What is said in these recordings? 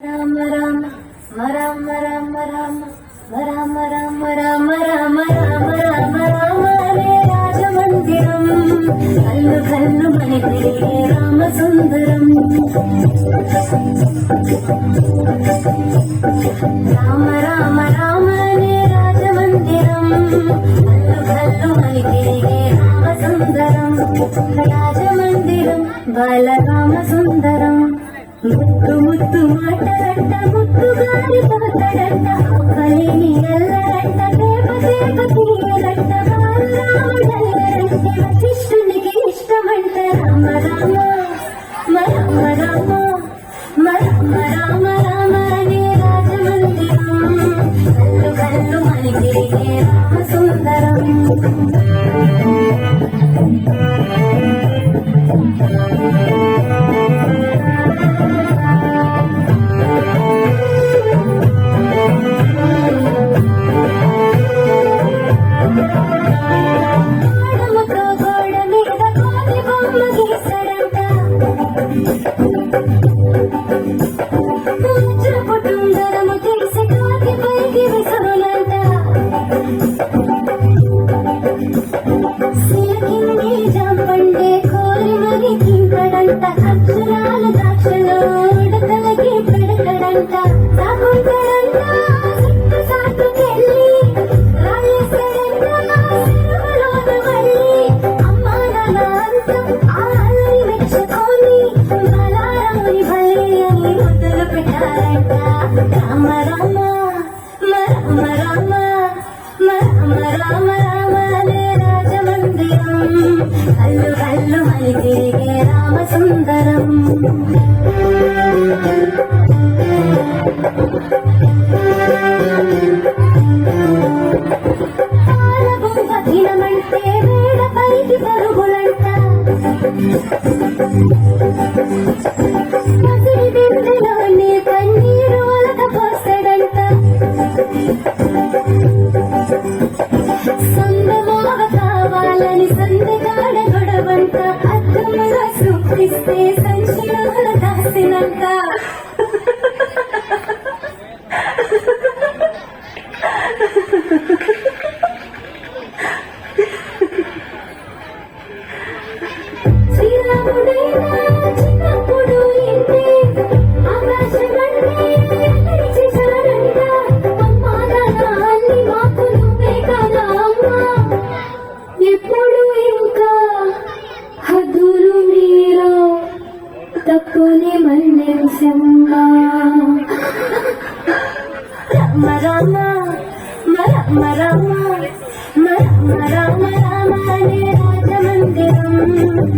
రామ రామ రామ రామ రామ రామ రామ రామ రామ రామ రామ రామ రే రాజమందిరం కల్లు కల్లు మణితే రామ సుందరం రామ రామ రామ రే రాజమందిరం కల్లు కల్లు మణితే రామ సుందరం రాజమందిరం బాలరామ సుందరం ముత్తు ముత్తు మాటలంట ముత్తు గారి పాటలంట కలిని ఎల్లరంట దేవ దేవ తీయలంట రాముడంటే వశిష్ఠునికి ఇష్టమంట రామ రామ రామ రామ రామ రామ రామ అనే రాజమందిరం కల్లు కల్లు మణికే రామ సుందరం అక్షరాలు దాక్షలో ఉడతలకి పెడతాడంట సాగుతాడంట సాటుకెళ్ళి రాయేశాడంట సిరువలోన వెళ్ళి అమ్మా నాన్న అంతా ఆళ్ళని మెచ్చుకొని బలారాముని భలే అని మొదలు పెట్టారంట రామ రామ రామ రామ రామ రామ రామ అనే రాజమందిరం కల్లు కల్లు మలిగే రామ సుందరం దినమంటే వేడ పైకి పరుగులంట మసిరి బిందెలోనే కన్నీరు ఒలక పోస్తాడంట సందమోగ కావాలని సందగాడ గొడవంట అద్దముగా సృష్టిస్తే సంచిలోన దాసినంత శ్రీరాముడైనా చిన్నప్పుడు ఇంటి ఆకాశమంటే చేశారంట అమ్మా నాన్న అన్ని మాకు నువ్వే కదా అమ్మా ఎప్పుడు ఇంకా హద్దులు మీరో తప్పుని మన్నించమ్మా రామ రామ రామ రామ రామ రామ రామ అనే రాజమందిరం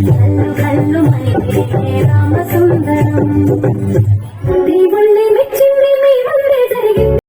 కల్లు కల్లు మణికే రామ సుందరం